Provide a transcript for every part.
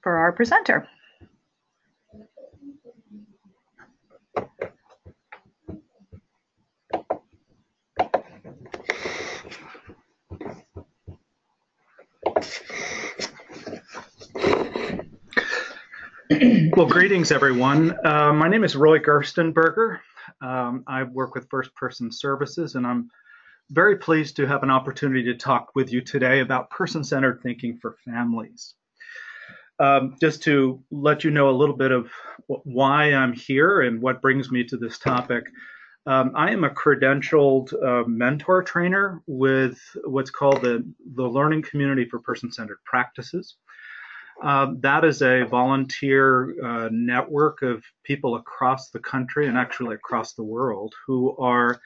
for our presenter. Well, greetings, everyone. My name is Roy Gerstenberger. I work with First Person Services, and I'm very pleased to have an opportunity to talk with you today about person-centered thinking for families. Just to let you know a little bit of why I'm here and what brings me to this topic. I am a credentialed mentor trainer with what's called the Learning Community for Person-Centered Practices. That is a volunteer network of people across the country and actually across the world who are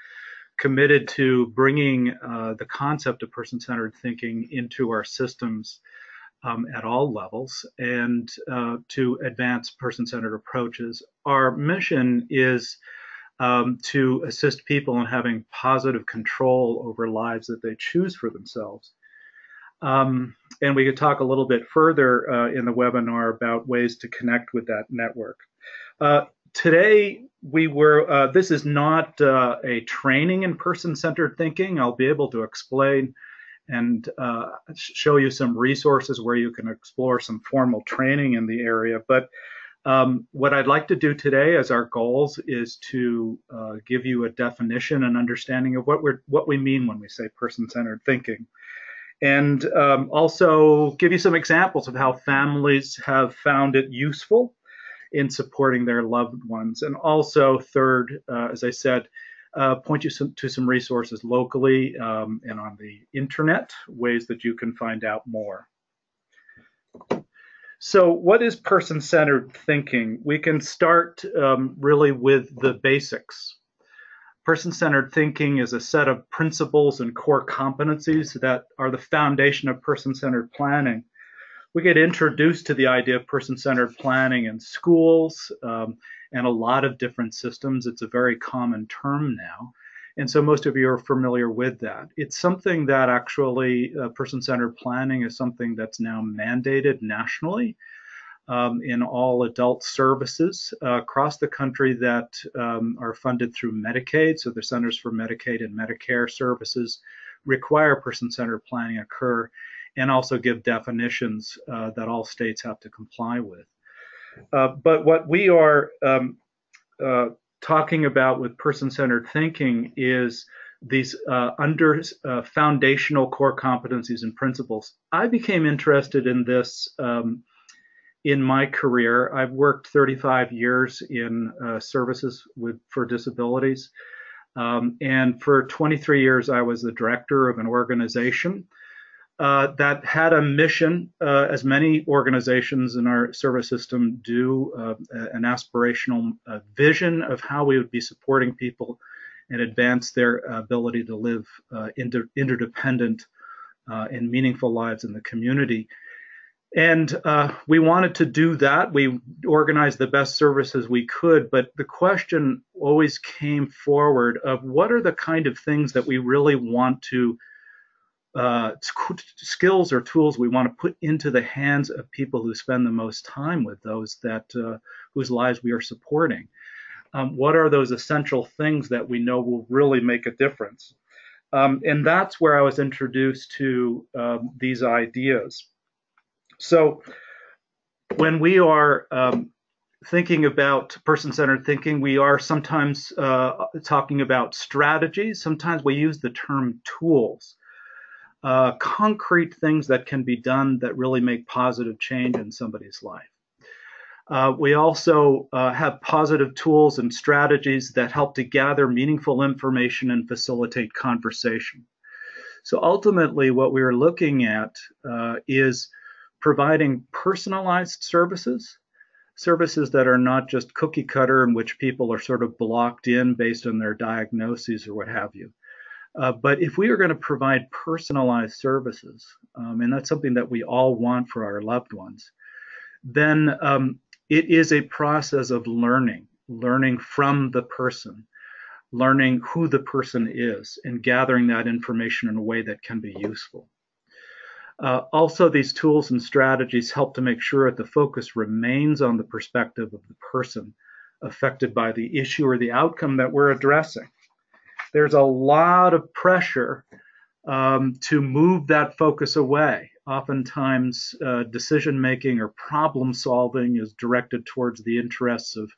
committed to bringing the concept of person-centered thinking into our systems at all levels and to advance person-centered approaches. Our mission is to assist people in having positive control over lives that they choose for themselves. And we could talk a little bit further in the webinar about ways to connect with that network. Today, this is not a training in person-centered thinking. I'll be able to explain and show you some resources where you can explore some formal training in the area. But what I'd like to do today as our goals is to give you a definition and understanding of what we mean when we say person-centered thinking. And also give you some examples of how families have found it useful in supporting their loved ones. And also, third, as I said, point you to some resources locally and on the internet, ways that you can find out more. So what is person-centered thinking? We can start really with the basics. Person-centered thinking is a set of principles and core competencies that are the foundation of person-centered planning. We get introduced to the idea of person-centered planning in schools and a lot of different systems. It's a very common term now. And so most of you are familiar with that. It's something that actually person-centered planning is something that's now mandated nationally in all adult services across the country that are funded through Medicaid. So the Centers for Medicaid and Medicare Services require person-centered planning occur and also give definitions that all states have to comply with. But what we are talking about with person-centered thinking is these foundational core competencies and principles. I became interested in this in my career. I've worked 35 years in services for disabilities. And for 23 years, I was the director of an organization that had a mission, as many organizations in our service system do, an aspirational vision of how we would be supporting people and advance their ability to live interdependent and meaningful lives in the community. And we wanted to do that. We organized the best services we could, but the question always came forward of what are the kind of things that we really want to, skills or tools we want to put into the hands of people who spend the most time with those that whose lives we are supporting. What are those essential things that we know will really make a difference? And that's where I was introduced to these ideas. So when we are thinking about person-centered thinking, we are sometimes talking about strategies. Sometimes we use the term tools, concrete things that can be done that really make positive change in somebody's life. We also have positive tools and strategies that help to gather meaningful information and facilitate conversation. So ultimately, what we are looking at is providing personalized services that are not just cookie cutter in which people are sort of blocked in based on their diagnoses or what have you. But if we are going to provide personalized services, and that's something that we all want for our loved ones, then it is a process of learning from the person, learning who the person is, and gathering that information in a way that can be useful. Also, these tools and strategies help to make sure that the focus remains on the perspective of the person affected by the issue or the outcome that we're addressing. There's a lot of pressure to move that focus away. Oftentimes, decision making or problem solving is directed towards the interests of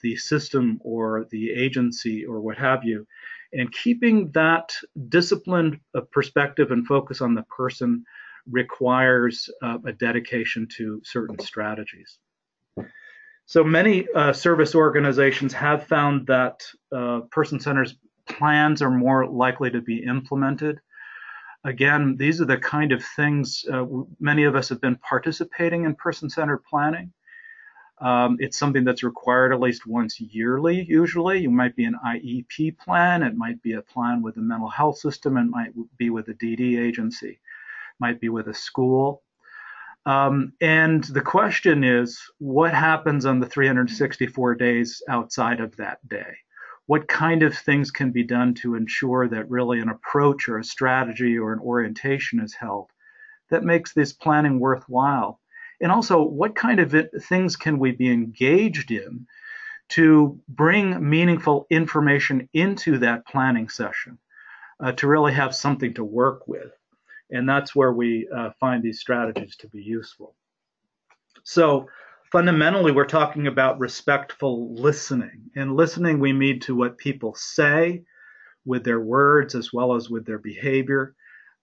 the system or the agency or what have you. And keeping that disciplined perspective and focus on the person requires a dedication to certain strategies. So many service organizations have found that person-centered plans are more likely to be implemented. Again, these are the kind of things many of us have been participating in person-centered planning. It's something that's required at least once yearly, usually. It might be an IEP plan. It might be a plan with the mental health system. It might be with a DD agency. It might be with a school. And the question is, what happens on the 364 days outside of that day? What kind of things can be done to ensure that really an approach or a strategy or an orientation is held that makes this planning worthwhile? And also, what kind of things can we be engaged in to bring meaningful information into that planning session to really have something to work with? And that's where we find these strategies to be useful. So fundamentally, we're talking about respectful listening. And listening, we mean to what people say with their words as well as with their behavior.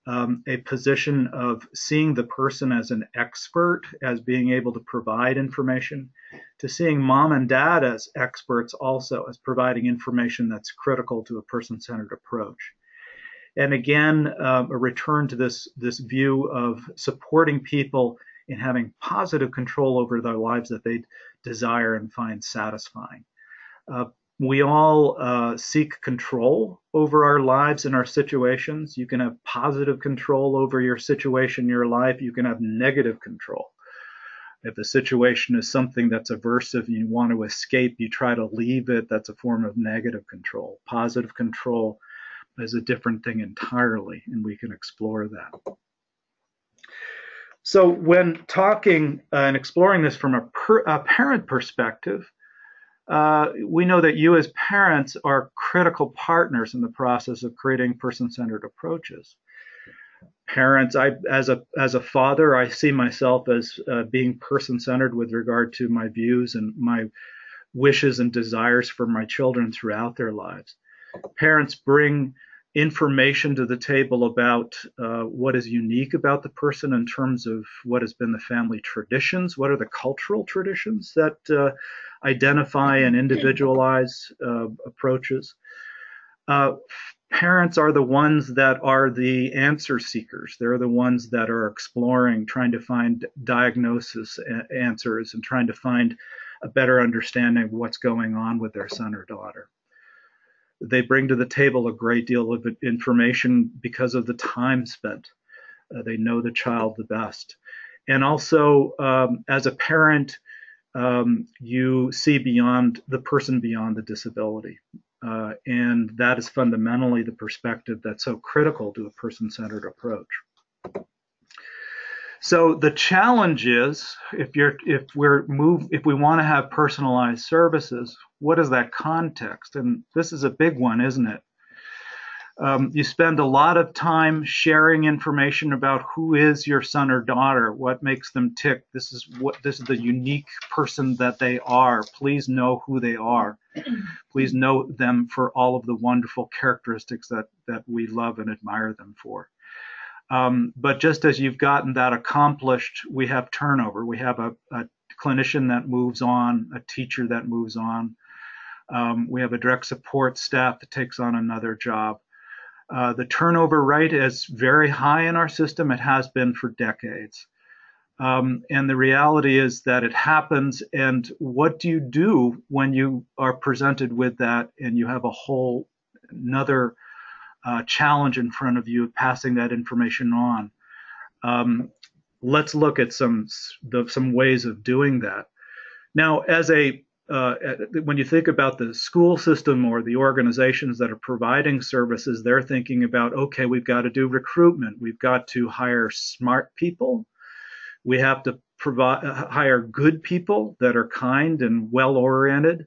A position of seeing the person as an expert, as being able to provide information, to seeing mom and dad as experts also, as providing information that's critical to a person-centered approach. And again, a return to this view of supporting people in having positive control over their lives that they desire and find satisfying. We all seek control over our lives and our situations. You can have positive control over your situation, your life. You can have negative control. If the situation is something that's aversive and you want to escape, you try to leave it. That's a form of negative control. Positive control is a different thing entirely, and we can explore that. So when talking and exploring this from a parent perspective, we know that you as parents are critical partners in the process of creating person-centered approaches. Parents, as a father, I see myself as being person-centered with regard to my views and my wishes and desires for my children throughout their lives. Parents bring information to the table about what is unique about the person in terms of what has been the family traditions, what are the cultural traditions that identify and individualize approaches. Parents are the ones that are the answer seekers. They're the ones that are exploring, trying to find diagnosis answers and trying to find a better understanding of what's going on with their son or daughter. They bring to the table a great deal of information because of the time spent. They know the child the best. And also, as a parent, you see beyond the person beyond the disability. And that is fundamentally the perspective that's so critical to a person-centered approach. So the challenge is, if we want to have personalized services, what is that context? And this is a big one, isn't it? You spend a lot of time sharing information about who is your son or daughter, what makes them tick. This is the unique person that they are. Please know who they are. Please know them for all of the wonderful characteristics that we love and admire them for. But just as you've gotten that accomplished, we have turnover. We have a clinician that moves on, a teacher that moves on. We have a direct support staff that takes on another job. The turnover rate is very high in our system. It has been for decades. And the reality is that it happens. And what do you do when you are presented with that and you have a whole another challenge in front of you, passing that information on? Let's look at some ways of doing that. Now, as a when you think about the school system or the organizations that are providing services, they're thinking about, okay, we've got to do recruitment. We've got to hire smart people. We have to hire good people that are kind and well-oriented.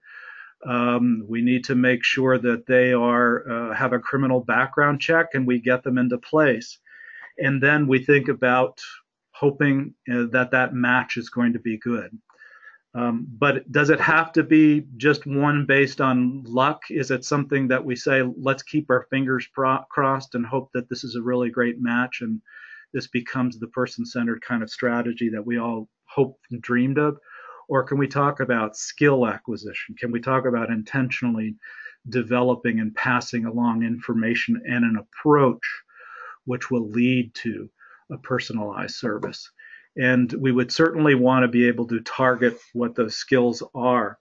We need to make sure that they have a criminal background check and we get them into place. And then we think about hoping that match is going to be good. But does it have to be just one based on luck? Is it something that we say, let's keep our fingers crossed and hope that this is a really great match and this becomes the person-centered kind of strategy that we all hoped and dreamed of? Or can we talk about skill acquisition? Can we talk about intentionally developing and passing along information and an approach which will lead to a personalized service? And we would certainly want to be able to target what those skills are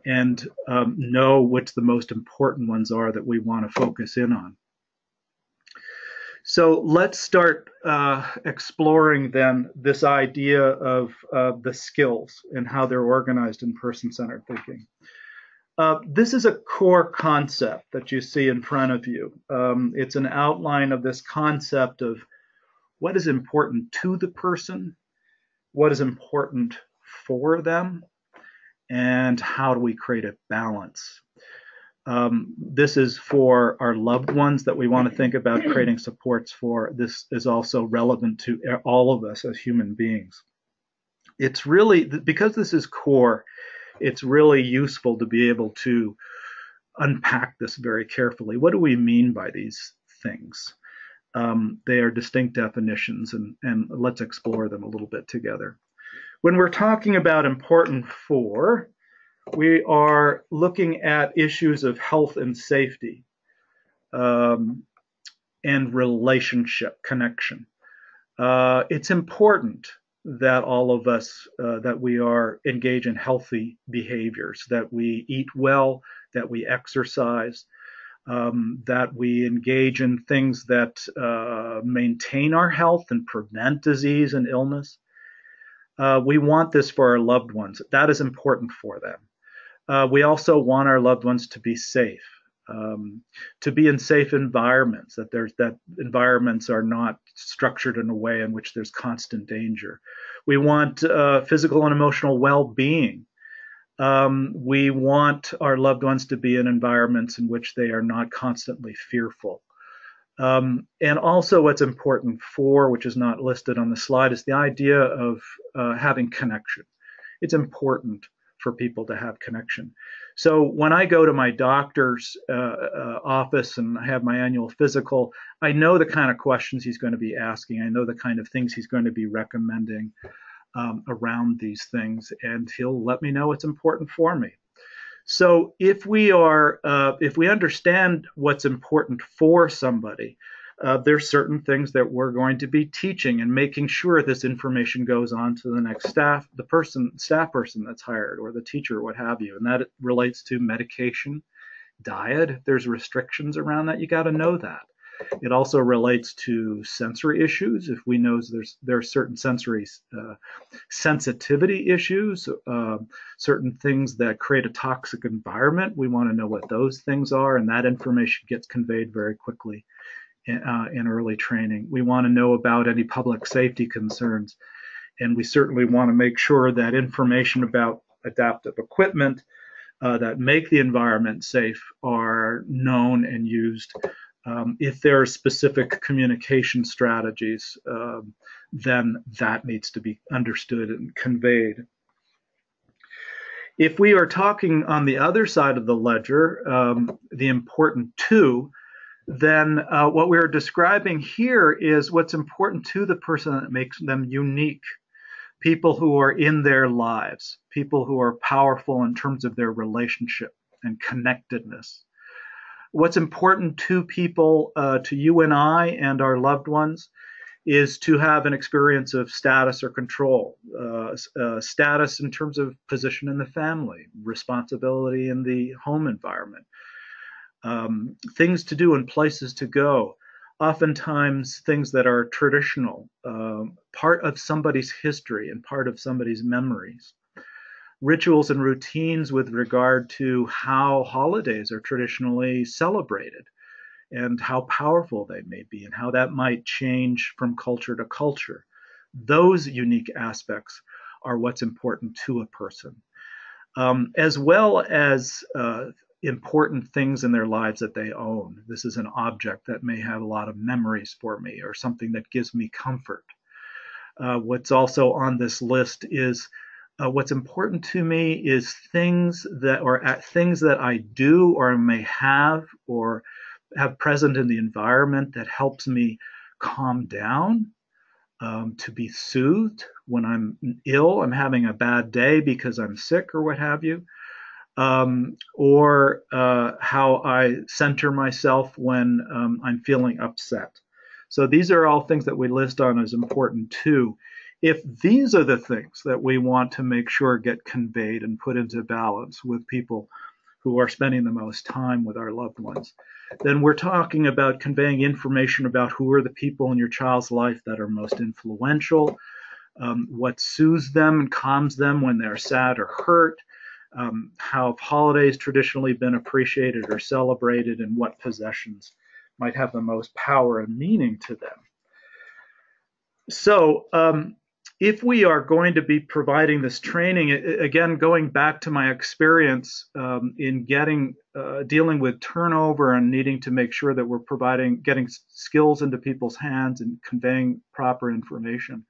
and know which the most important ones are that we want to focus in on. So let's start exploring then this idea of the skills and how they're organized in person-centered thinking. This is a core concept that you see in front of you. It's an outline of this concept of what is important to the person, what is important for them, and how do we create a balance. This is for our loved ones that we want to think about creating supports for. This is also relevant to all of us as human beings. It's really, because this is core, it's really useful to be able to unpack this very carefully. What do we mean by these things? They are distinct definitions, and let's explore them a little bit together. When we're talking about important for, we are looking at issues of health and safety and relationship connection. It's important that all of us, that we are engaged in healthy behaviors, that we eat well, that we exercise, that we engage in things that maintain our health and prevent disease and illness. We want this for our loved ones. That is important for them. We also want our loved ones to be safe, to be in safe environments, that environments are not structured in a way in which there's constant danger. We want physical and emotional well-being. We want our loved ones to be in environments in which they are not constantly fearful. And also what's important for, which is not listed on the slide, is the idea of having connection. It's important for people to have connection. So when I go to my doctor's office and I have my annual physical, I know the kind of questions he's going to be asking. I know the kind of things he's going to be recommending around these things, and he'll let me know what's important for me. So if we understand what's important for somebody, there's certain things that we're going to be teaching and making sure this information goes on to the next staff person that's hired, or the teacher, what have you. And that relates to medication, diet. If there's restrictions around that, you got to know that. It also relates to sensory issues. If we know there are certain sensory sensitivity issues, certain things that create a toxic environment, we want to know what those things are, and that information gets conveyed very quickly in early training. We want to know about any public safety concerns, and we certainly want to make sure that information about adaptive equipment that make the environment safe are known and used. If there are specific communication strategies, then that needs to be understood and conveyed. If we are talking on the other side of the ledger, the important to, then what we're describing here is what's important to the person that makes them unique. People who are in their lives, people who are powerful in terms of their relationship and connectedness. What's important to people, to you and I and our loved ones, is to have an experience of status or control, status in terms of position in the family, responsibility in the home environment, things to do and places to go, oftentimes things that are traditional, part of somebody's history and part of somebody's memories. rituals and routines with regard to how holidays are traditionally celebrated and how powerful they may be and how that might change from culture to culture. Those unique aspects are what's important to a person, as well as important things in their lives that they own. This is an object that may have a lot of memories for me or something that gives me comfort. What's also on this list is what's important to me is things that I do or may have or have present in the environment that helps me calm down, to be soothed when I'm ill, I'm having a bad day because I'm sick or what have you, or how I center myself when I'm feeling upset. So these are all things that we list on as important too. If these are the things that we want to make sure get conveyed and put into balance with people who are spending the most time with our loved ones, then we're talking about conveying information about who are the people in your child's life that are most influential, what soothes them and calms them when they're sad or hurt, how holidays traditionally been appreciated or celebrated, and what possessions might have the most power and meaning to them. So if we are going to be providing this training, again, going back to my experience in dealing with turnover and needing to make sure that we're getting skills into people's hands and conveying proper information.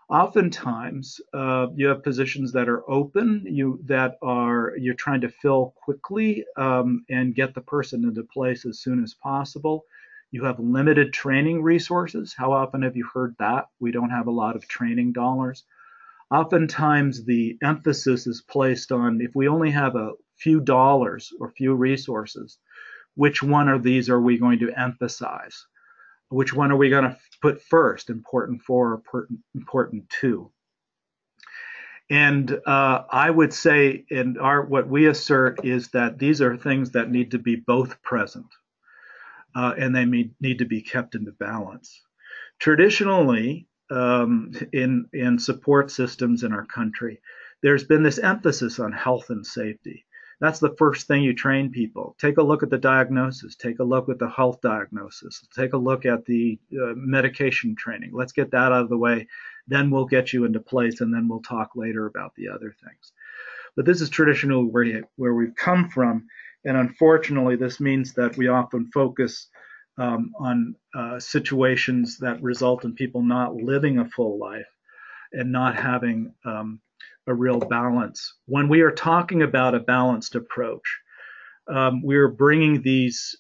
Oftentimes, you have positions that are open, you're trying to fill quickly and get the person into place as soon as possible. You have limited training resources. How often have you heard that? We don't have a lot of training dollars. Oftentimes, the emphasis is placed on if we only have a few dollars or few resources, which one of these are we going to emphasize? Which one are we going to put first? Important for, important to. And I would say, what we assert is that these are things that need to be both present, and they need to be kept into balance. Traditionally, in support systems in our country, there's been this emphasis on health and safety. That's the first thing you train people. Take a look at the diagnosis. Take a look at the health diagnosis. Take a look at the medication training. Let's get that out of the way. Then we'll get you into place, and then we'll talk later about the other things. But this is traditionally where we've come from, and unfortunately, this means that we often focus on situations that result in people not living a full life and not having a real balance. When we are talking about a balanced approach, we're bringing these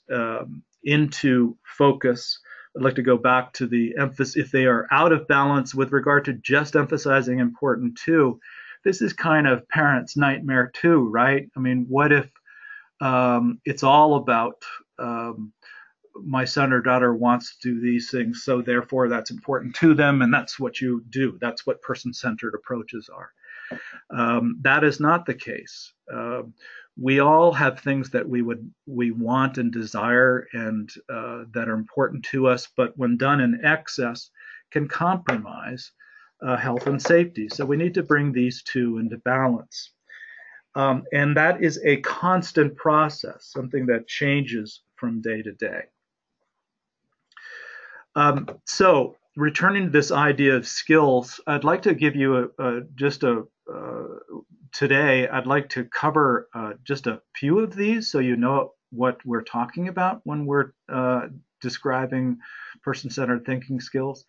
into focus. I'd like to go back to the emphasis. If they are out of balance with regard to just emphasizing important to, this is kind of parents' nightmare too, right? I mean, what if it's all about my son or daughter wants to do these things, so therefore that's important to them, and that's what you do. That's what person-centered approaches are. That is not the case. We all have things that we want and desire and that are important to us, but when done in excess, can compromise health and safety. So we need to bring these two into balance. And that is a constant process, something that changes from day to day. So returning to this idea of skills, I'd like to give you today, I'd like to cover just a few of these so you know what we're talking about when we're describing person-centered thinking skills.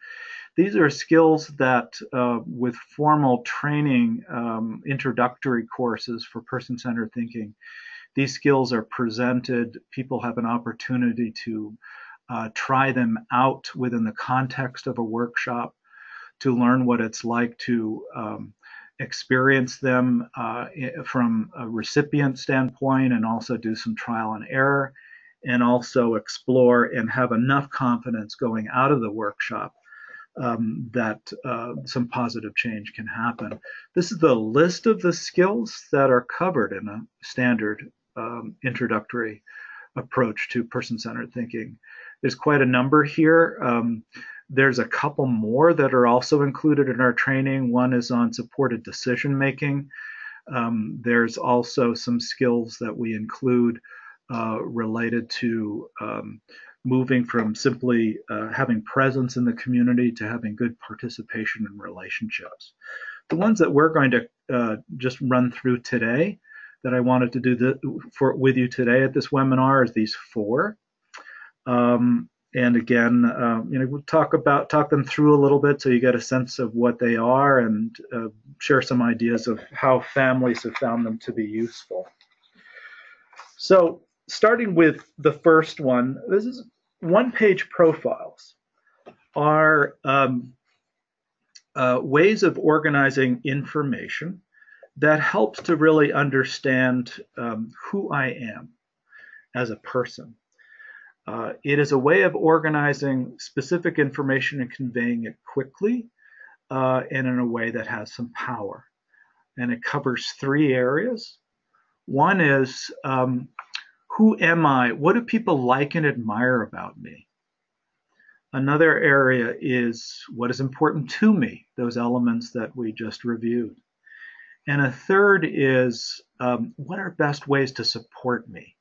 These are skills that with formal training, introductory courses for person-centered thinking, these skills are presented. People have an opportunity to try them out within the context of a workshop, to learn what it's like to experience them from a recipient standpoint, and also do some trial and error, and also explore and have enough confidence going out of the workshop that some positive change can happen. This is the list of the skills that are covered in a standard introductory approach to person-centered thinking. There's quite a number here. There's a couple more that are also included in our training. One is on supported decision making. There's also some skills that we include related to moving from simply having presence in the community to having good participation in relationships. The ones that we're going to just run through today that I wanted to do with you today at this webinar is these four. And again, we'll talk them through a little bit so you get a sense of what they are and share some ideas of how families have found them to be useful. So starting with the first one, this is one-page profiles are ways of organizing information that helps to really understand who I am as a person. It is a way of organizing specific information and conveying it quickly and in a way that has some power. And it covers three areas. One is, who am I? What do people like and admire about me? Another area is, what is important to me? Those elements that we just reviewed. And a third is, what are best ways to support me?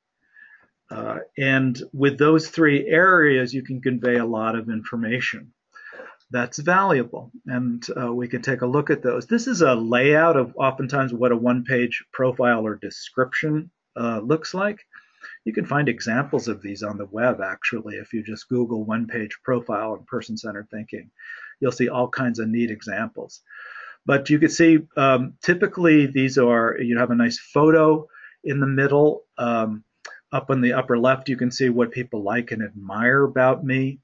And with those three areas, you can convey a lot of information that's valuable. And we can take a look at those. This is a layout of oftentimes what a one-page profile or description looks like. You can find examples of these on the web, actually. If you just Google one-page profile and person-centered thinking, you'll see all kinds of neat examples. But you can see typically these are, you have a nice photo in the middle. Up in the upper left, you can see what people like and admire about me,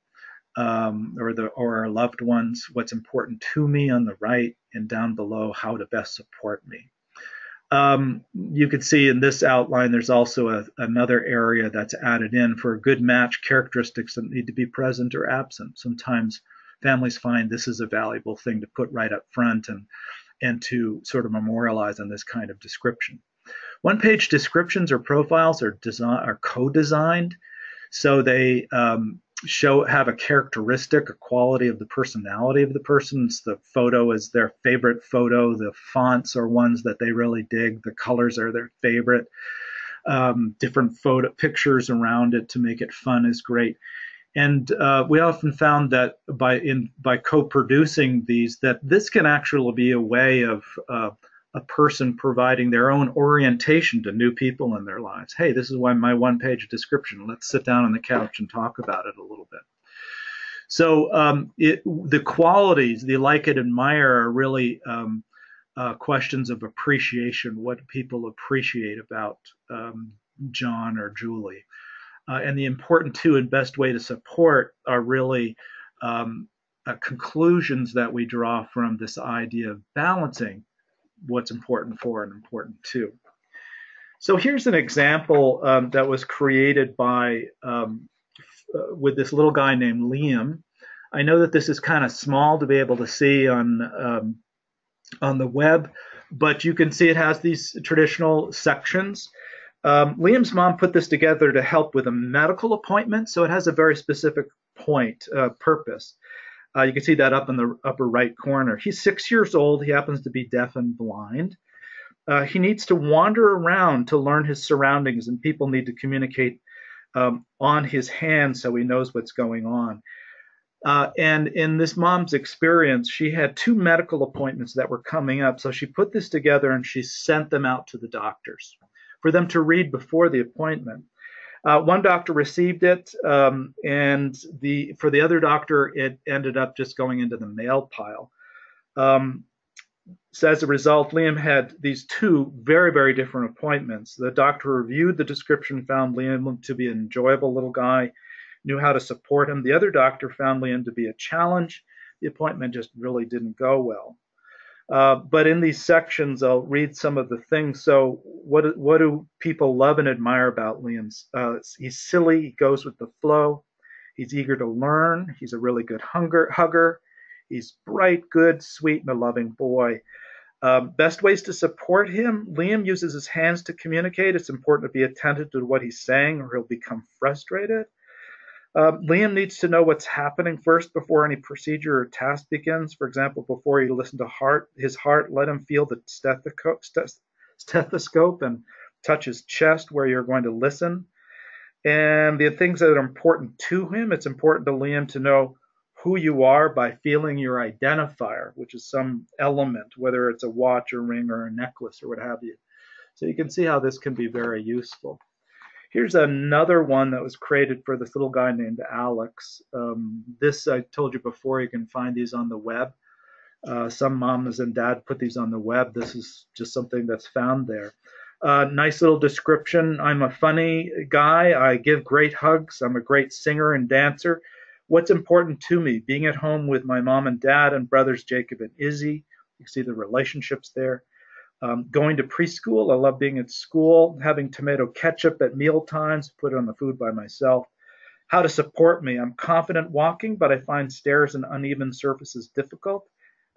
or our loved ones, what's important to me on the right, and down below, how to best support me. You can see in this outline, there's also another area that's added in for a good match, characteristics that need to be present or absent. Sometimes families find this is a valuable thing to put right up front and to sort of memorialize on this kind of description. One-page descriptions or profiles are co-designed, so they have a characteristic, a quality of the personality of the person. The photo is their favorite photo. The fonts are ones that they really dig. The colors are their favorite. Different photo pictures around it to make it fun is great. And we often found that by co-producing these, that this can actually be a way of a person providing their own orientation to new people in their lives. Hey, this is my one-page description. Let's sit down on the couch and talk about it a little bit. So the qualities, the like and admire, are really questions of appreciation, what people appreciate about John or Julie. And the important two and best way to support are really conclusions that we draw from this idea of balancing what's important for and important to. So here's an example that was created by with this little guy named Liam. I know that this is kind of small to be able to see on the web, but you can see it has these traditional sections. Liam's mom put this together to help with a medical appointment, so it has a very specific purpose. You can see that up in the upper right corner. He's 6 years old. He happens to be deaf and blind. He needs to wander around to learn his surroundings, and people need to communicate on his hand so he knows what's going on. And in this mom's experience, she had 2 medical appointments that were coming up. So she put this together and she sent them out to the doctors for them to read before the appointment. One doctor received it, and for the other doctor, it ended up just going into the mail pile. So as a result, Liam had these 2 very, very different appointments. The doctor reviewed the description, found Liam to be an enjoyable little guy, knew how to support him. The other doctor found Liam to be a challenge. The appointment just really didn't go well. But in these sections, I'll read some of the things. So what do people love and admire about Liam? He's silly. He goes with the flow. He's eager to learn. He's a really good hugger. He's bright, good, sweet, and a loving boy. Best ways to support him. Liam uses his hands to communicate. It's important to be attentive to what he's saying or he'll become frustrated. Liam needs to know what's happening first before any procedure or task begins. For example, before you listen to his heart, let him feel the stethoscope and touch his chest where you're going to listen. And the things that are important to him, it's important to Liam to know who you are by feeling your identifier, which is some element, whether it's a watch, or ring, or a necklace, or what have you. So you can see how this can be very useful. Here's another one that was created for this little guy named Alex. This, I told you before, you can find these on the web. Some moms and dads put these on the web. This is just something that's found there. Nice little description. I'm a funny guy. I give great hugs. I'm a great singer and dancer. What's important to me? Being at home with my mom and dad and brothers Jacob and Izzy. You can see the relationships there. Going to preschool. I love being at school. Having tomato ketchup at meal times. Put it on the food by myself. How to support me. I'm confident walking, but I find stairs and uneven surfaces difficult.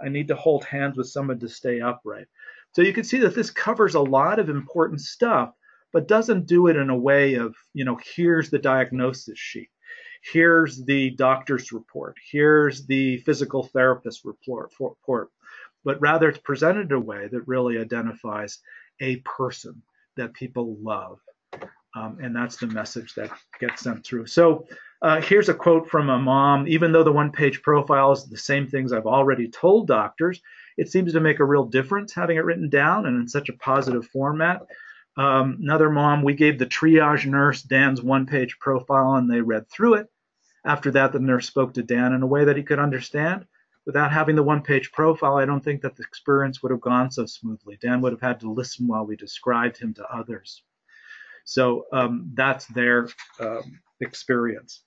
I need to hold hands with someone to stay upright. So you can see that this covers a lot of important stuff, but doesn't do it in a way of, here's the diagnosis sheet. Here's the doctor's report. Here's the physical therapist report. But rather it's presented in a way that really identifies a person that people love. And that's the message that gets sent through. So here's a quote from a mom. Even though the one-page profile is the same things I've already told doctors, it seems to make a real difference having it written down and in such a positive format. Another mom, we gave the triage nurse Dan's one-page profile and they read through it. After that, the nurse spoke to Dan in a way that he could understand. Without having the one-page profile, I don't think that the experience would have gone so smoothly. Dan would have had to listen while we described him to others. So that's their experience.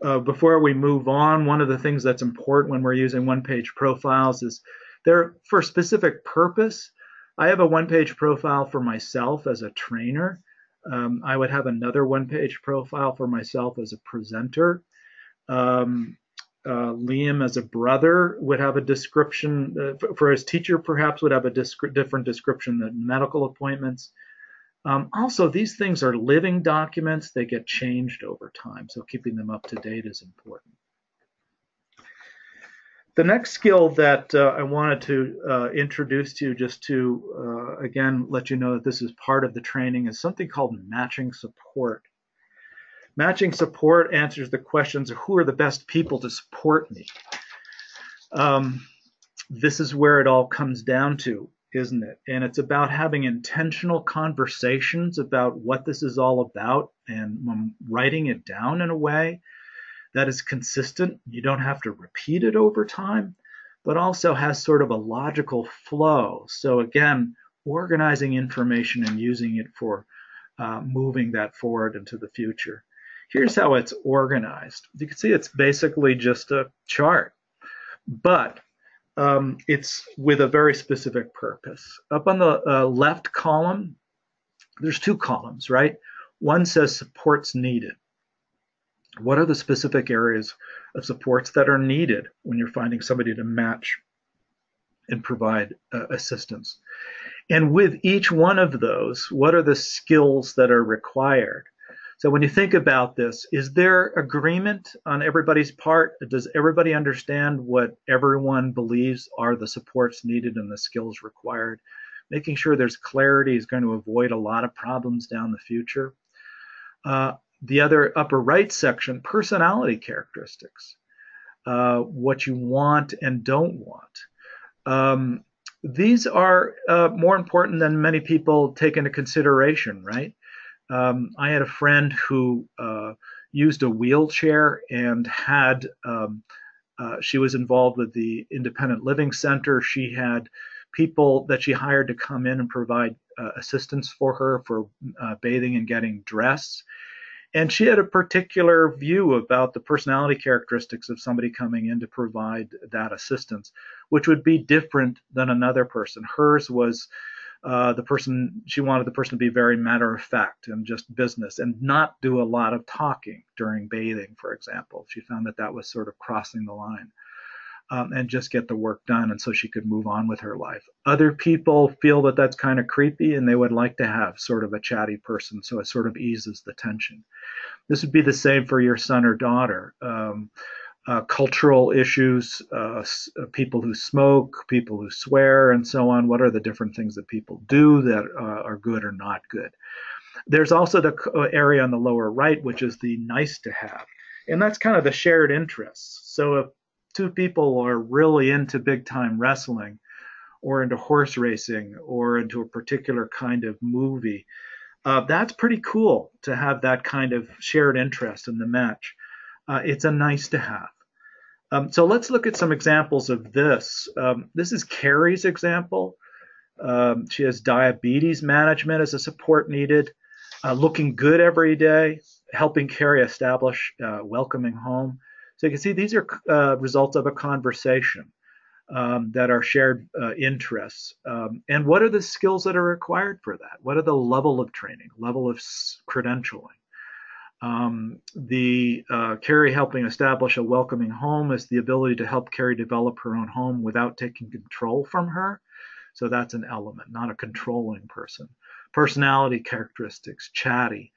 Before we move on, one of the things that's important when we're using one-page profiles is they're for a specific purpose. I have a one-page profile for myself as a trainer. I would have another one-page profile for myself as a presenter. Liam as a brother would have a description, for his teacher perhaps would have a different description than medical appointments. Also, these things are living documents. They get changed over time, so keeping them up to date is important. The next skill that I wanted to introduce to you, just to, again, let you know that this is part of the training, is something called matching support. Matching support answers the questions of who are the best people to support me. This is where it all comes down to, isn't it? And it's about having intentional conversations about what this is all about and writing it down in a way that is consistent. You don't have to repeat it over time, but also has sort of a logical flow. So again, organizing information and using it for moving that forward into the future. Here's how it's organized. You can see it's basically just a chart, but it's with a very specific purpose. Up on the left column, there's two columns, right? One says supports needed. What are the specific areas of supports that are needed when you're finding somebody to match and provide assistance? And with each one of those, what are the skills that are required? So when you think about this, is there agreement on everybody's part? Does everybody understand what everyone believes are the supports needed and the skills required? Making sure there's clarity is going to avoid a lot of problems down the future. The other upper right section, personality characteristics, what you want and don't want. These are more important than many people take into consideration, right? I had a friend who used a wheelchair and had, she was involved with the Independent Living Center. She had people that she hired to come in and provide assistance for her for bathing and getting dressed. And she had a particular view about the personality characteristics of somebody coming in to provide that assistance, which would be different than another person. Hers was she wanted the person to be very matter of fact and just business and not do a lot of talking during bathing, for example. She found that that was sort of crossing the line. And just get the work done, and so she could move on with her life. Other people feel that that's kind of creepy, and they would like to have sort of a chatty person, so it sort of eases the tension. This would be the same for your son or daughter. cultural issues, people who smoke, people who swear, and so on. What are the different things that people do that are good or not good? There's also the area on the lower right, which is the nice to have. And that's kind of the shared interests. So if two people are really into big time wrestling or into horse racing or into a particular kind of movie, that's pretty cool to have that kind of shared interest in the match. It's a nice to have. So let's look at some examples of this. This is Carrie's example. She has diabetes management as a support needed, looking good every day, helping Carrie establish welcoming home. So you can see these are results of a conversation that are shared interests. And what are the skills that are required for that? What are the level of training, level of credentialing? Carrie helping establish a welcoming home is the ability to help Carrie develop her own home without taking control from her. So that's an element, not a controlling person. Personality characteristics, chatty.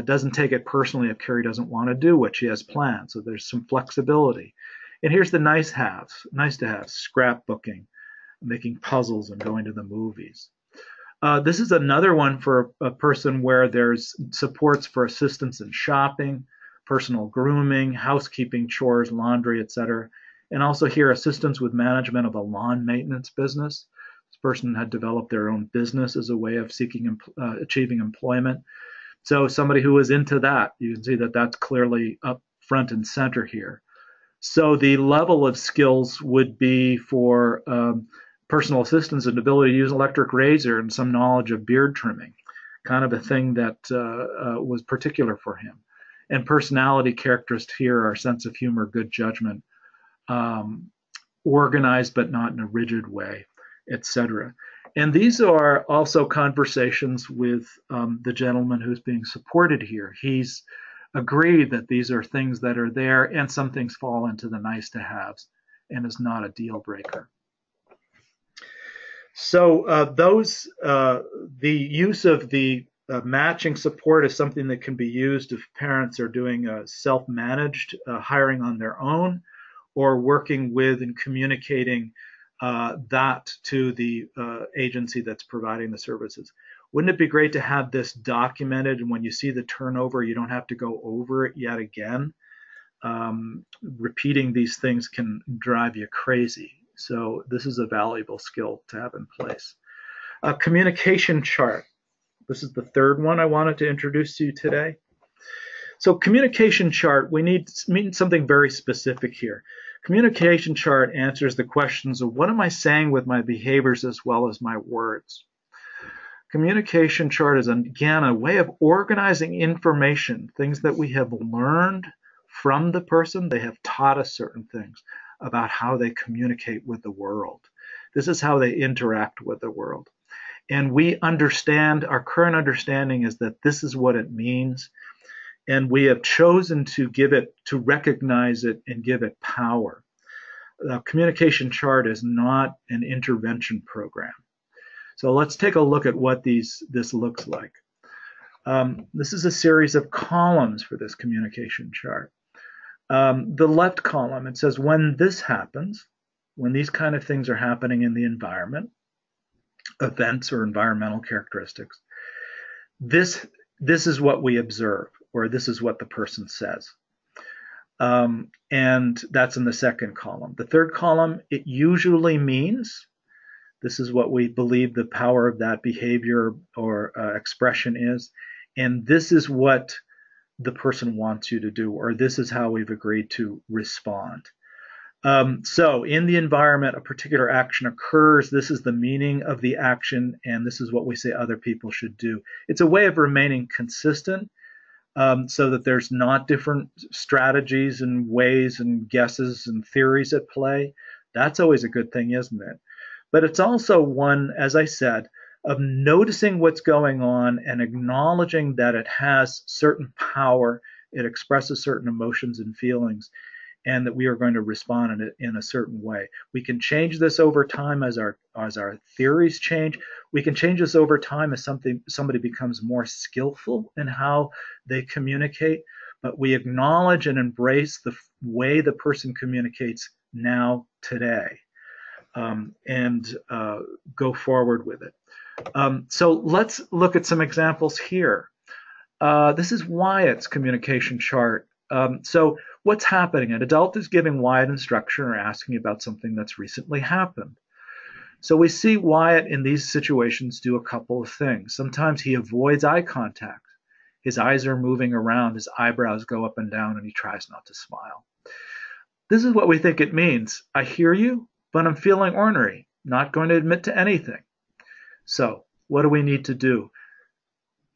Doesn't take it personally if Carrie doesn't want to do what she has planned. So there's some flexibility. And here's the nice to have, scrapbooking, making puzzles and going to the movies. This is another one for a person where there's supports for assistance in shopping, personal grooming, housekeeping, chores, laundry, etc. And also here, assistance with management of a lawn maintenance business. This person had developed their own business as a way of achieving employment. So somebody who is into that, you can see that that's clearly up front and center here. So the level of skills would be for personal assistance and ability to use an electric razor and some knowledge of beard trimming, kind of a thing that was particular for him. And personality characteristics here are sense of humor, good judgment, organized but not in a rigid way, etc. And these are also conversations with the gentleman who's being supported here. He's agreed that these are things that are there, and some things fall into the nice to haves and is not a deal breaker. So the use of the matching support is something that can be used if parents are doing self-managed hiring on their own, or working with and communicating that to the agency that's providing the services. Wouldn't it be great to have this documented, and when you see the turnover, you don't have to go over it yet again? Repeating these things can drive you crazy. So this is a valuable skill to have in place. A communication chart. This is the third one I wanted to introduce to you today. So communication chart, we need something very specific here. Communication chart answers the questions of what am I saying with my behaviors as well as my words. Communication chart is, again, a way of organizing information, things that we have learned from the person. They have taught us certain things about how they communicate with the world. This is how they interact with the world. And we understand, our current understanding is that this is what it means. And we have chosen to recognize it and give it power. The communication chart is not an intervention program. So let's take a look at what this looks like. This is a series of columns for this communication chart. The left column, it says when this happens, when these kind of things are happening in the environment, events or environmental characteristics, this is what we observe, or this is what the person says. And that's in the second column. The third column, it usually means. This is what we believe the power of that behavior or expression is. And this is what the person wants you to do, or this is how we've agreed to respond. So in the environment, a particular action occurs. This is the meaning of the action, and this is what we say other people should do. It's a way of remaining consistent so that there's not different strategies and ways and guesses and theories at play. That's always a good thing, isn't it? But it's also one, as I said, of noticing what's going on and acknowledging that it has certain power, it expresses certain emotions and feelings, and that we are going to respond in a certain way. We can change this over time as our theories change. We can change this over time as somebody becomes more skillful in how they communicate. but we acknowledge and embrace the way the person communicates now, today, and go forward with it. So let's look at some examples here. This is Wyatt's communication chart. So what's happening? An adult is giving Wyatt instruction or asking about something that's recently happened. So we see Wyatt in these situations do a couple of things. Sometimes he avoids eye contact. His eyes are moving around, his eyebrows go up and down, and he tries not to smile. This is what we think it means. I hear you, but I'm feeling ornery, not going to admit to anything. So what do we need to do?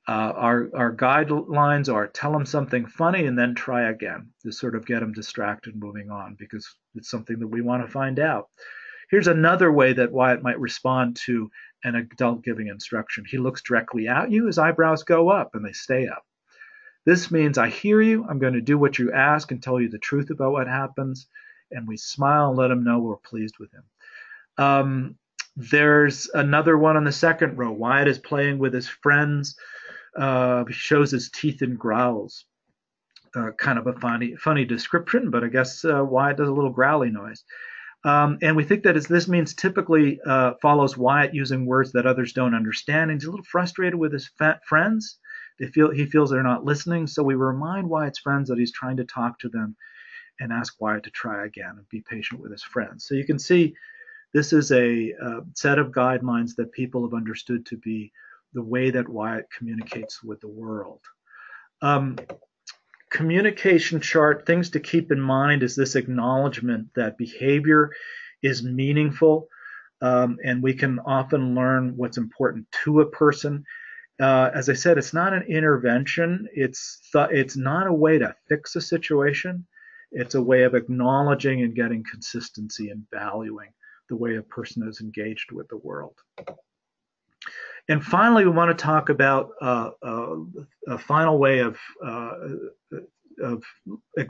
Our guidelines are tell him something funny and then try again to sort of get him distracted moving on, because it's something that we want to find out. Here's another way that Wyatt might respond to an adult giving instruction. He looks directly at you, his eyebrows go up and they stay up. This means I hear you, I'm going to do what you ask and tell you the truth about what happens, and we smile and let him know we're pleased with him. There's another one on the second row. Wyatt is playing with his friends. He shows his teeth and growls. Kind of a funny description, but I guess Wyatt does a little growly noise. And we think that this means typically follows Wyatt using words that others don't understand. And he's a little frustrated with his friends. He feels they're not listening. So we remind Wyatt's friends that he's trying to talk to them and ask Wyatt to try again and be patient with his friends. So you can see this is a set of guidelines that people have understood to be the way that Wyatt communicates with the world. Communication chart, things to keep in mind is this acknowledgement that behavior is meaningful, and we can often learn what's important to a person. As I said, it's not an intervention. It's not a way to fix a situation. It's a way of acknowledging and getting consistency and valuing the way a person is engaged with the world. And finally, we want to talk about a final way of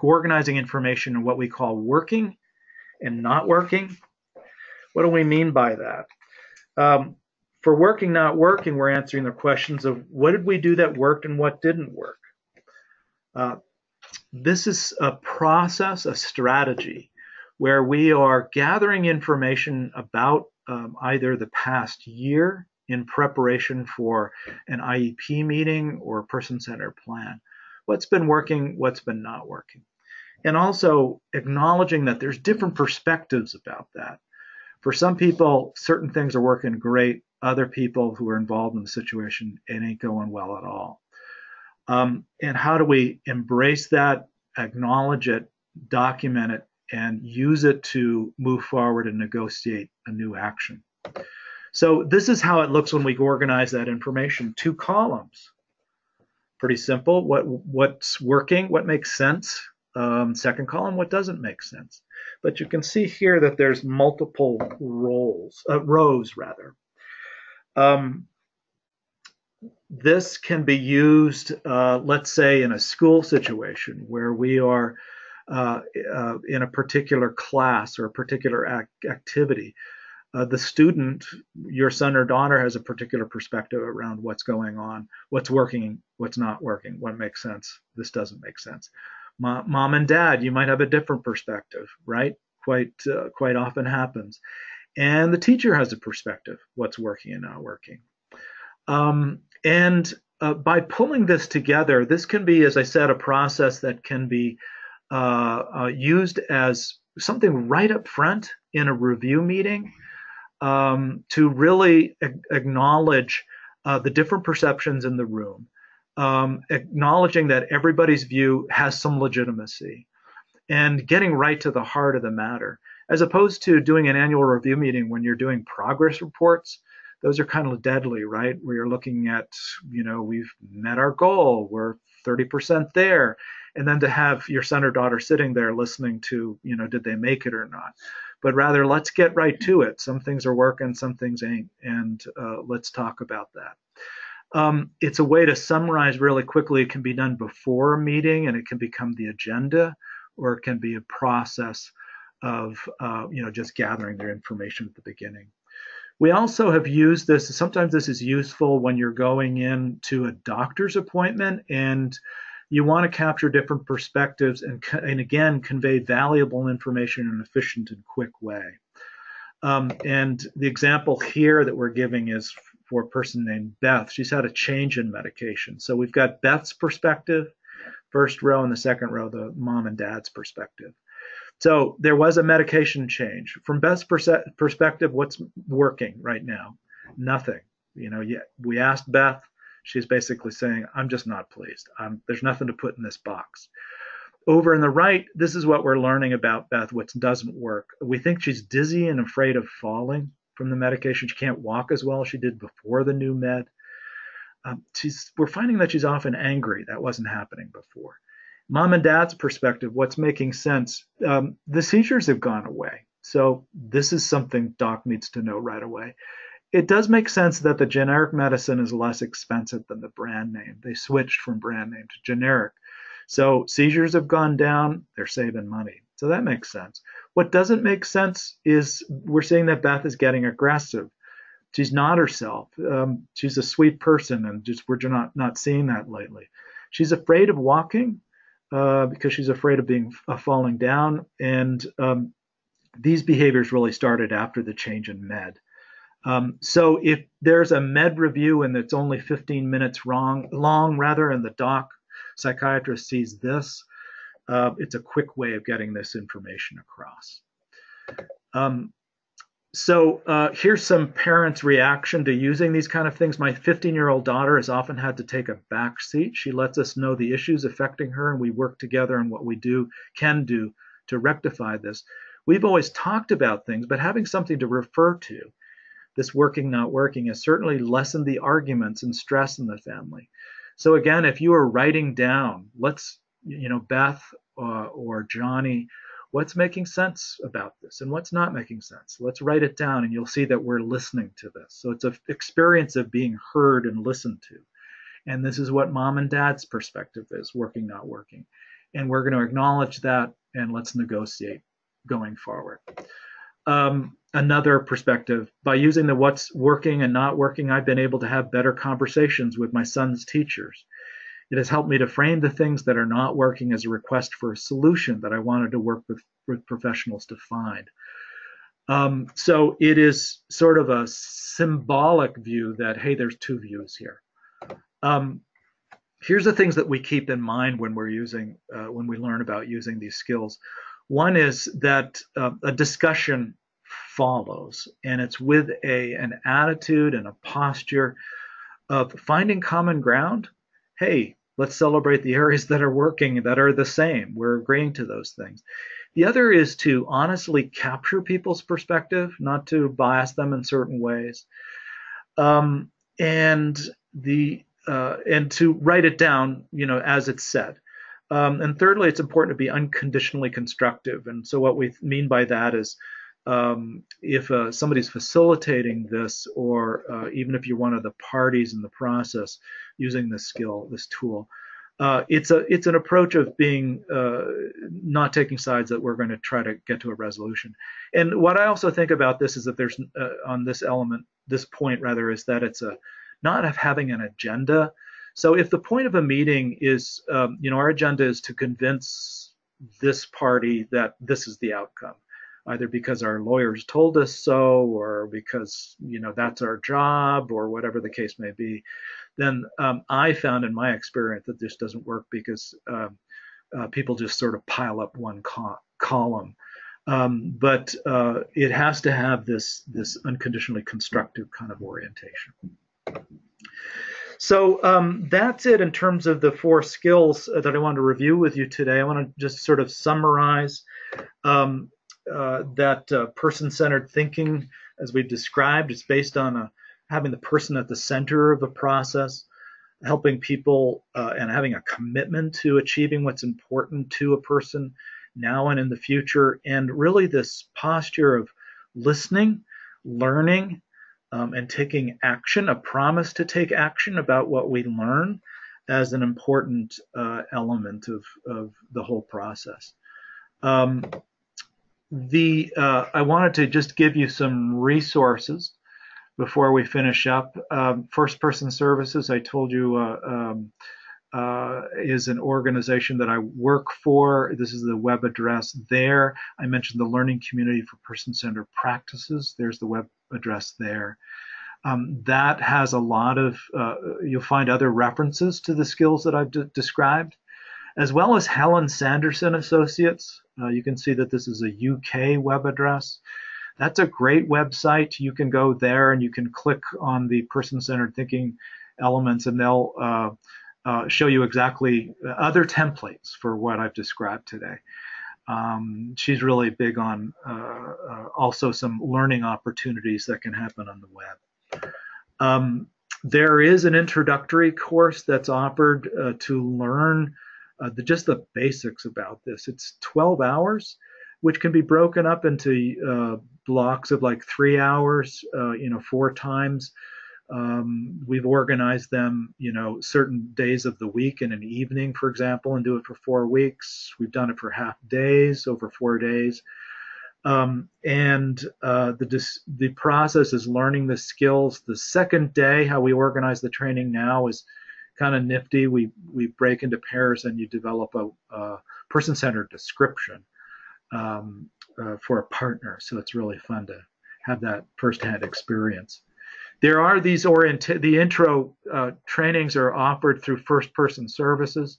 organizing information in what we call working and not working. What do we mean by that? For working, not working, we're answering the questions of what did we do that worked and what didn't work. This is a process, a strategy, where we are gathering information about either the past year in preparation for an IEP meeting or a person-centered plan. What's been working, what's been not working. And also acknowledging that there's different perspectives about that. For some people, certain things are working great. Other people who are involved in the situation, it ain't going well at all. And how do we embrace that, acknowledge it, document it, and use it to move forward and negotiate a new action? So this is how it looks when we organize that information. 2 columns. Pretty simple. What's working? What makes sense? Second column, what doesn't make sense? But you can see here that there's multiple rows. This can be used, let's say, in a school situation where we are in a particular class or a particular activity. The student, your son or daughter, has a particular perspective around what's going on, what's working, what's not working, what makes sense, this doesn't make sense. Mom and dad, you might have a different perspective, right? Quite often happens. And the teacher has a perspective, what's working and not working. By pulling this together, this can be, as I said, a process that can be used as something right up front in a review meeting. To really acknowledge the different perceptions in the room, acknowledging that everybody's view has some legitimacy, and getting right to the heart of the matter, as opposed to doing an annual review meeting when you're doing progress reports. Those are kind of deadly, right? Where you're looking at, we've met our goal, we're 30% there, and then to have your son or daughter sitting there listening to, did they make it or not? But rather, let's get right to it. Some things are working, some things ain't, and let's talk about that. It's a way to summarize really quickly. It can be done before a meeting, and it can become the agenda, or it can be a process of just gathering their information at the beginning. We also have used this. Sometimes this is useful when you're going in to a doctor's appointment and You want to capture different perspectives and again, convey valuable information in an efficient and quick way. And the example here that we're giving is for a person named Beth. She's had a change in medication. So we've got Beth's perspective, first row, and the second row, the mom and dad's perspective. So there was a medication change. From Beth's perspective, what's working right now? Nothing. We asked Beth. She's basically saying, I'm just not pleased. There's nothing to put in this box. Over on the right, this is what we're learning about Beth, what doesn't work. We think she's dizzy and afraid of falling from the medication. She can't walk as well as she did before the new med. We're finding that she's often angry. That wasn't happening before. Mom and dad's perspective, what's making sense? The seizures have gone away. So this is something doc needs to know right away. It does make sense that the generic medicine is less expensive than the brand name. They switched from brand name to generic. So seizures have gone down. They're saving money. So that makes sense. What doesn't make sense is we're seeing that Beth is getting aggressive. She's not herself. She's a sweet person, and we're not seeing that lately. She's afraid of walking because she's afraid of falling down. And these behaviors really started after the change in med. So if there's a med review and it's only 15 minutes long, and the doc psychiatrist sees this, it's a quick way of getting this information across. So here's some parents' reaction to using these kind of things. My 15-year-old daughter has often had to take a back seat. She lets us know the issues affecting her, and we work together on what we can do to rectify this. We've always talked about things, but having something to refer to, this working, not working, has certainly lessened the arguments and stress in the family. So again, if you are writing down, Beth or Johnny, what's making sense about this and what's not making sense? Let's write it down, and you'll see that we're listening to this. So it's an experience of being heard and listened to. And this is what mom and dad's perspective is, working, not working. And we're going to acknowledge that, and let's negotiate going forward. Another perspective, by using the what's working and not working, I've been able to have better conversations with my son's teachers. It has helped me to frame the things that are not working as a request for a solution that I wanted to work with professionals to find. So it is sort of a symbolic view that, hey, there's two views here. Here's the things that we keep in mind when when we learn about using these skills. One is that a discussion follows, and it's with an attitude and a posture of finding common ground. Hey, let's celebrate the areas that are working, that are the same. We're agreeing to those things. The other is to honestly capture people's perspective, not to bias them in certain ways, and to write it down, as it's said. And thirdly, it's important to be unconditionally constructive. And so what we mean by that is if somebody's facilitating this, or even if you're one of the parties in the process using this skill, this tool, it's an approach of being not taking sides, that we're going to try to get to a resolution. And what I also think about this is that there's on this point is that it's not of having an agenda. So if the point of a meeting is, our agenda is to convince this party that this is the outcome, either because our lawyers told us so, or because, that's our job, or whatever the case may be, then I found in my experience that this doesn't work, because people just sort of pile up one column. But it has to have this unconditionally constructive kind of orientation. So that's it in terms of the 4 skills that I want to review with you today. I want to just sort of summarize that person-centered thinking, as we've described. It's based on having the person at the center of the process, helping people and having a commitment to achieving what's important to a person now and in the future, and really this posture of listening, learning, and taking action, a promise to take action about what we learn, as an important element of the whole process. I wanted to just give you some resources before we finish up. First person services, I told you is an organization that I work for. This is the web address there. I mentioned the Learning Community for Person-Centered Practices. There's the web address there. That has a lot of, you'll find other references to the skills that I've described, as well as Helen Sanderson Associates. You can see that this is a UK web address. That's a great website. You can go there and you can click on the person-centered thinking elements, and they'll show you exactly other templates for what I've described today. She's really big on also some learning opportunities that can happen on the web. There is an introductory course that's offered to learn just the basics about this. It's 12 hours, which can be broken up into blocks of like 3 hours, 4 times. We've organized them, certain days of the week in an evening, for example, and do it for 4 weeks. We've done it for half days, over 4 days. The process is learning the skills. The second day, how we organize the training now is kind of nifty. We break into pairs and you develop a person-centered description for a partner. So it's really fun to have that firsthand experience. There are these the intro trainings are offered through First Person Services.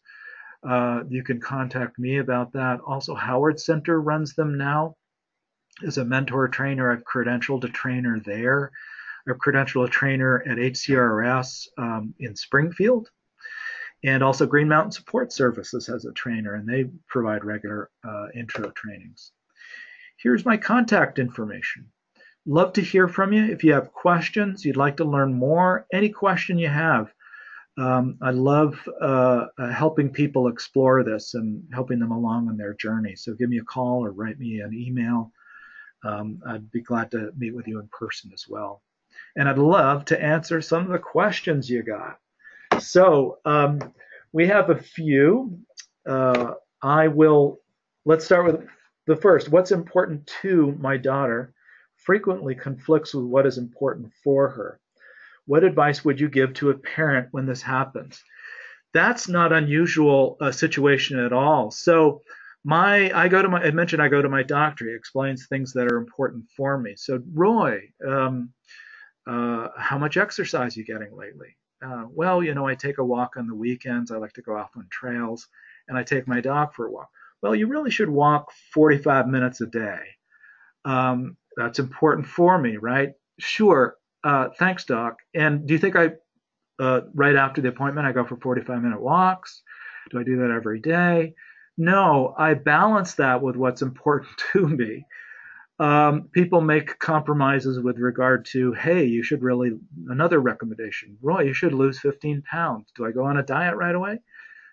You can contact me about that. Also, Howard Center runs them now. As a mentor trainer, I've credentialed a trainer there. I've credentialed a trainer at HCRS in Springfield. And also Green Mountain Support Services has a trainer, and they provide regular intro trainings. Here's my contact information. Love to hear from you. If you have questions, you'd like to learn more, any question you have. I love helping people explore this and helping them along on their journey. So give me a call or write me an email. I'd be glad to meet with you in person as well. And I'd love to answer some of the questions you got. So we have a few. Let's start with the first. What's important to my daughter frequently conflicts with what is important for her. What advice would you give to a parent when this happens? That's not unusual situation at all. So I go to my doctor. He explains things that are important for me. So Roy, how much exercise are you getting lately? Well, I take a walk on the weekends. I like to go off on trails, and I take my dog for a walk. Well, you really should walk 45 minutes a day. That's important for me, right? Sure. Thanks, Doc. And do you think right after the appointment, I go for 45-minute walks? Do I do that every day? No, I balance that with what's important to me. People make compromises with regard to, hey, another recommendation, Roy, you should lose 15 pounds. Do I go on a diet right away?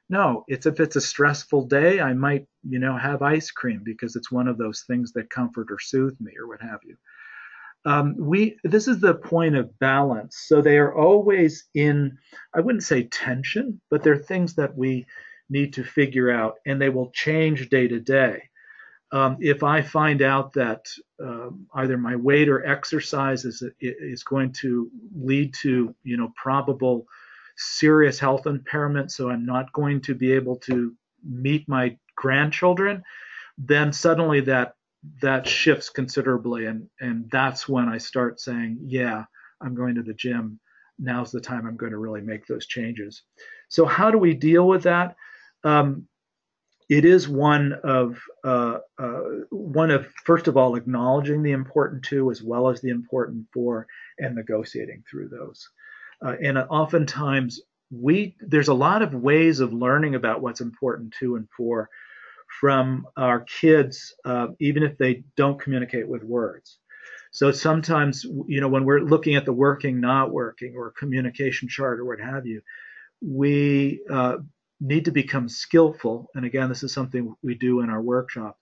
No, if it's a stressful day, I might, have ice cream because it's one of those things that comfort or soothe me or what have you. This is the point of balance. So they are always in, I wouldn't say tension, but they're things that we need to figure out, and they will change day to day. If I find out that either my weight or exercise is going to lead to, probable serious health impairment, so I'm not going to be able to meet my grandchildren, then suddenly that shifts considerably, and that's when I start saying, yeah, I'm going to the gym. Now's the time I'm going to really make those changes. So how do we deal with that? It is one of first of all acknowledging the important to as well as the important for, and negotiating through those. And oftentimes there's a lot of ways of learning about what's important to and for from our kids, even if they don't communicate with words. So sometimes, when we're looking at the working, not working, or communication chart or what have you, we need to become skillful. And again, this is something we do in our workshop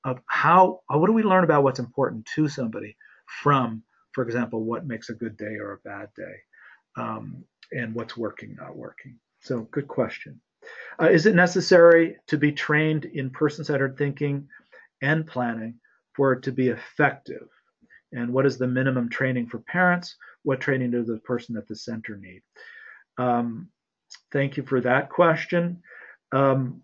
of what do we learn about what's important to somebody from, for example, what makes a good day or a bad day, and what's working, not working. So good question. Is it necessary to be trained in person-centered thinking and planning for it to be effective? And what is the minimum training for parents? What training does the person at the center need? Thank you for that question. Um,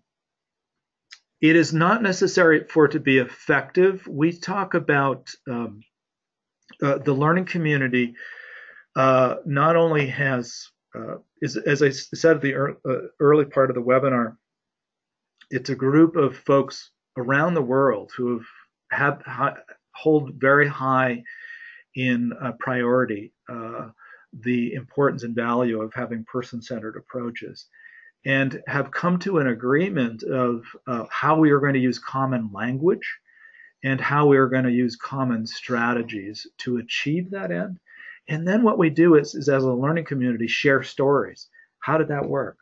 it is not necessary for it to be effective. We talk about the learning community not only has, as I said at the early part of the webinar, it's a group of folks around the world who hold very high in priority the importance and value of having person-centered approaches, and have come to an agreement of how we are going to use common language and how we are going to use common strategies to achieve that end. And then what we do is as a learning community, share stories. How did that work?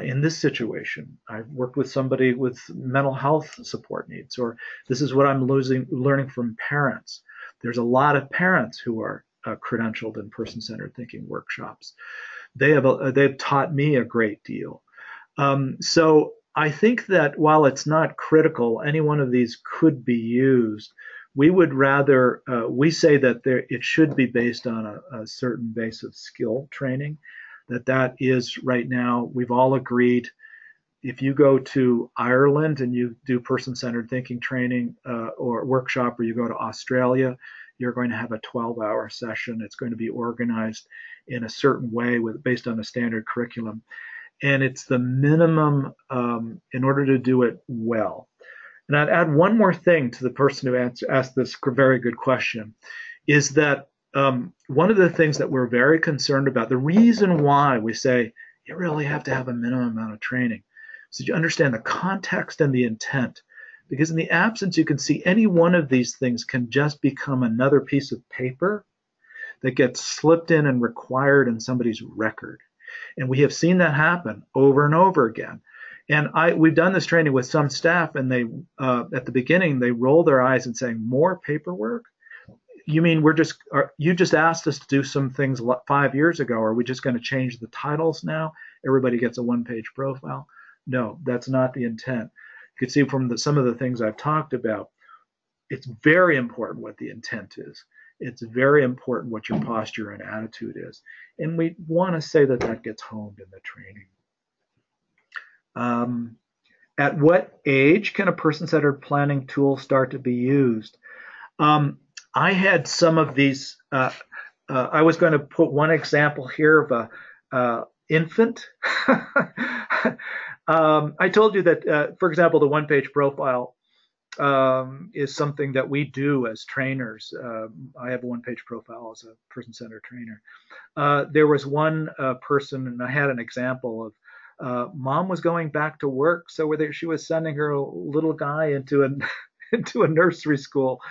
In this situation, I've worked with somebody with mental health support needs, or this is what I'm learning from parents. There's a lot of parents who are credentialed in person-centered thinking workshops. They've taught me a great deal. So I think that while it's not critical, any one of these could be used. We would rather, we say that it should be based on a certain base of skill training, that is right now, we've all agreed, if you go to Ireland and you do person-centered thinking training or workshop, or you go to Australia, you're going to have a 12-hour session. It's going to be organized in a certain way based on a standard curriculum. And it's the minimum in order to do it well. And I'd add one more thing to the person who asked this very good question, is that one of the things that we're very concerned about, the reason why we say you really have to have a minimum amount of training, is that you understand the context and the intent. Because in the absence, you can see any one of these things can just become another piece of paper that gets slipped in and required in somebody's record. And we have seen that happen over and over again. And we've done this training with some staff, and they at the beginning they roll their eyes and saying, "More paperwork? You mean you just asked us to do some things 5 years ago? Are we just going to change the titles now? Everybody gets a one-page profile?" No, that's not the intent. You can see from some of the things I've talked about, it's very important what the intent is. It's very important what your posture and attitude is. And we want to say that gets honed in the training. At what age can a person-centered planning tool start to be used? I had some of these. I was going to put one example here of a infant. I told you that, for example, the one-page profile is something that we do as trainers. I have a one-page profile as a person-centered trainer. There was one person, and I had an example of mom was going back to work, so she was sending her little guy into a nursery school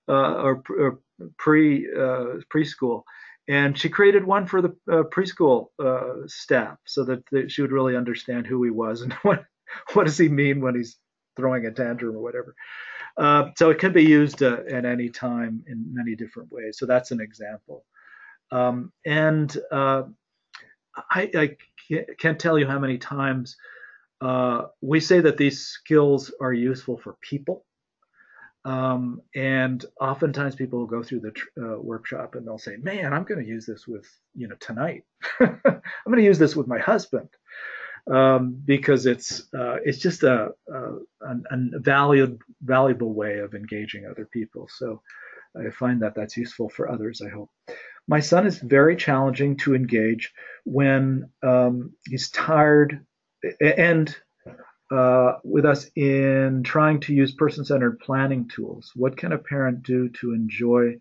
or preschool, and she created one for the preschool staff so that she would really understand who he was and what does he mean when he's throwing a tantrum or whatever. So it can be used at any time in many different ways. So that's an example. And I can't tell you how many times we say that these skills are useful for people. And oftentimes people will go through the workshop and they'll say, "Man, I'm going to use this with, tonight. I'm going to use this with my husband." Because it's just a valuable way of engaging other people. So I find that's useful for others, I hope. My son is very challenging to engage when he's tired and with us in trying to use person-centered planning tools. What can a parent do to enjoy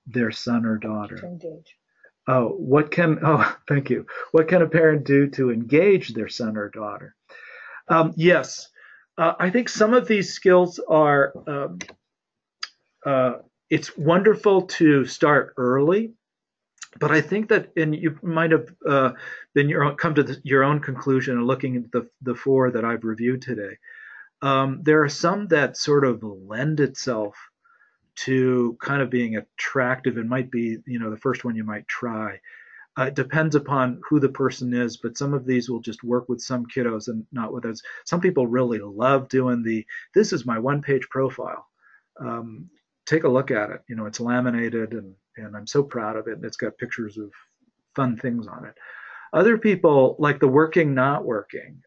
their son or daughter? To engage. Thank you. What can a parent do to engage their son or daughter? Yes, I think some of these skills are, it's wonderful to start early, but I think that, and you might have come to your own conclusion in looking at the 4 that I've reviewed today. There are some that sort of lend itself to kind of being attractive. It might be, the first one you might try. It depends upon who the person is, but some of these will just work with some kiddos and not with others. Some people really love doing this is my one-page profile. Take a look at it. It's laminated and I'm so proud of it. And it's got pictures of fun things on it. Other people like the working, not working,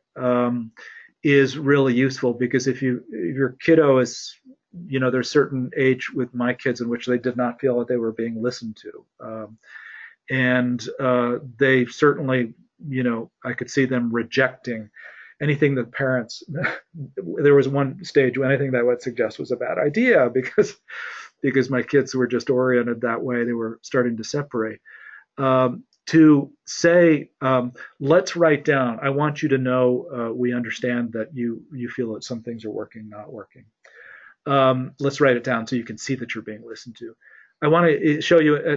is really useful because if your kiddo is, there's certain age with my kids in which they did not feel that they were being listened to. And they certainly, I could see them rejecting anything that parents, there was one stage when anything that I would suggest was a bad idea because my kids were just oriented that way. They were starting to separate. To say, let's write down, I want you to know we understand that you feel that some things are working, not working. Let's write it down so you can see that you're being listened to. I want to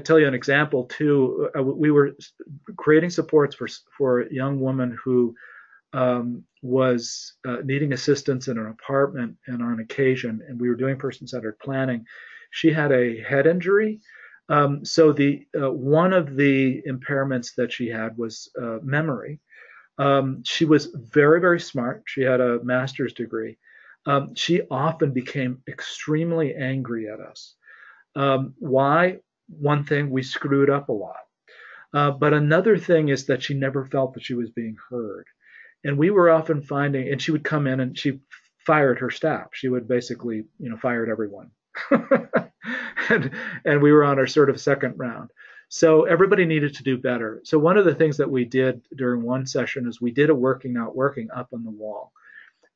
tell you an example too. We were creating supports for a young woman who was needing assistance in an apartment and on occasion, and we were doing person-centered planning. She had a head injury. So the one of the impairments that she had was memory. She was very, very smart. She had a master's degree. She often became extremely angry at us. Why? One thing, we screwed up a lot. But another thing is that she never felt that she was being heard. And we were often finding, and she would come in and she fired her staff. She would basically, fired everyone. and we were on our sort of second round. So everybody needed to do better. So one of the things that we did during one session is we did a working, not working up on the wall.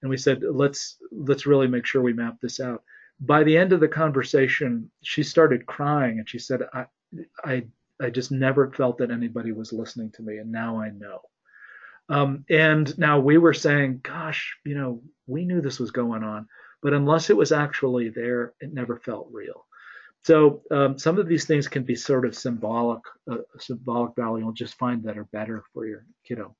And we said, let's really make sure we map this out. By the end of the conversation, she started crying and she said, I just never felt that anybody was listening to me, and now I know. And now we were saying, gosh, we knew this was going on, but unless it was actually there, it never felt real. So some of these things can be sort of symbolic value. You'll just find that are better for your kiddo.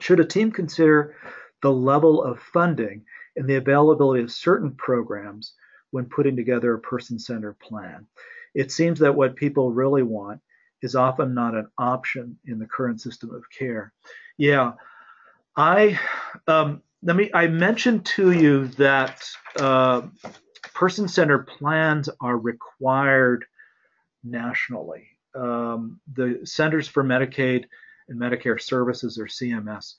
Should a team consider the level of funding and the availability of certain programs when putting together a person-centered plan? It seems that what people really want is often not an option in the current system of care. Yeah, I mentioned to you that person-centered plans are required nationally. The Centers for Medicaid and Medicare Services, or CMS,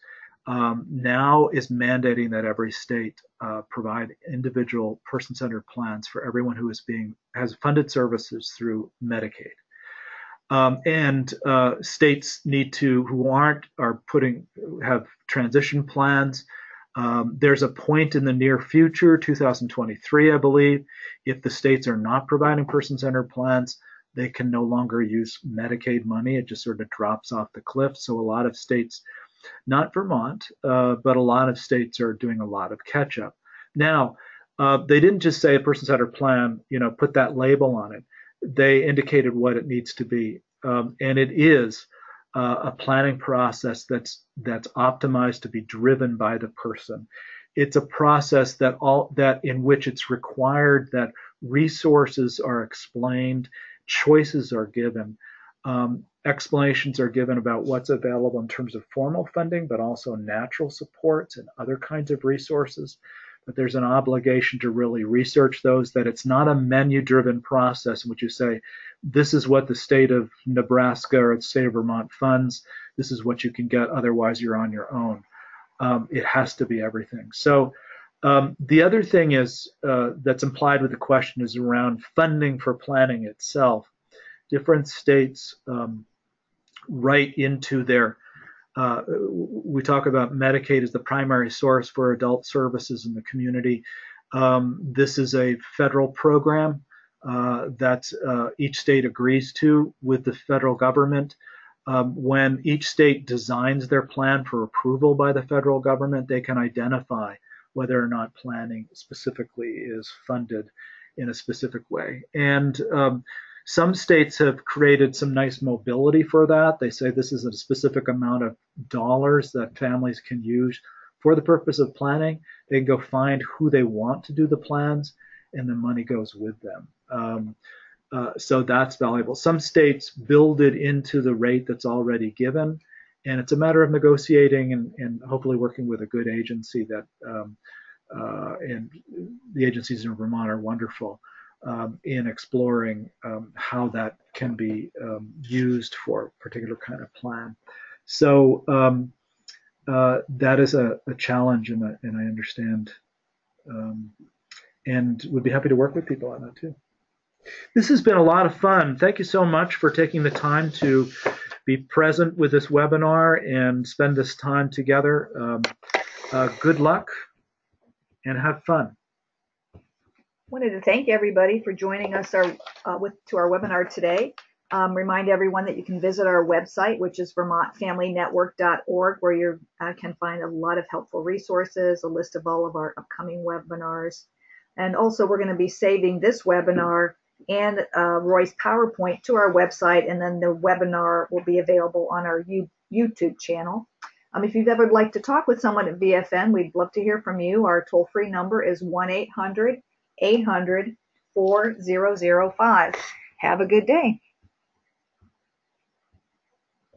now is mandating that every state provide individual person-centered plans for everyone who has funded services through Medicaid. And states need to, have transition plans. There's a point in the near future, 2023, I believe, if the states are not providing person-centered plans, they can no longer use Medicaid money. It just sort of drops off the cliff. So a lot of states, not Vermont, but a lot of states are doing a lot of catch-up. Now, they didn't just say a person-centered plan, put that label on it. They indicated what it needs to be, and it is a planning process that's optimized to be driven by the person. It's a process that in which it's required that resources are explained, choices are given, explanations are given about what's available in terms of formal funding, but also natural supports and other kinds of resources. But there's an obligation to really research those, that it's not a menu-driven process in which you say, this is what the state of Nebraska or the state of Vermont funds, this is what you can get, otherwise you're on your own. It has to be everything. So the other thing is that's implied with the question is around funding for planning itself. Different states write into their we talk about Medicaid as the primary source for adult services in the community. This is a federal program that each state agrees to with the federal government. When each state designs their plan for approval by the federal government, they can identify whether or not planning specifically is funded in a specific way. And some states have created some nice mobility for that. They say this is a specific amount of dollars that families can use for the purpose of planning. They can go find who they want to do the plans, and the money goes with them. So that's valuable. Some states build it into the rate that's already given, and it's a matter of negotiating and hopefully working with a good agency that, and the agencies in Vermont are wonderful in exploring how that can be used for a particular kind of plan. So that is a challenge, and I understand, um, and would be happy to work with people on that too. This has been a lot of fun. Thank you so much for taking the time to be present with this webinar and spend this time together. Good luck and have fun. Wanted to thank everybody for joining us to our webinar today. Remind everyone that you can visit our website, which is vermontfamilynetwork.org, where you can find a lot of helpful resources, a list of all of our upcoming webinars. And also, we're going to be saving this webinar and Roy's PowerPoint to our website, and then the webinar will be available on our YouTube channel. If you'd ever like to talk with someone at VFN, we'd love to hear from you. Our toll-free number is 1-800-800-4005. Have a good day.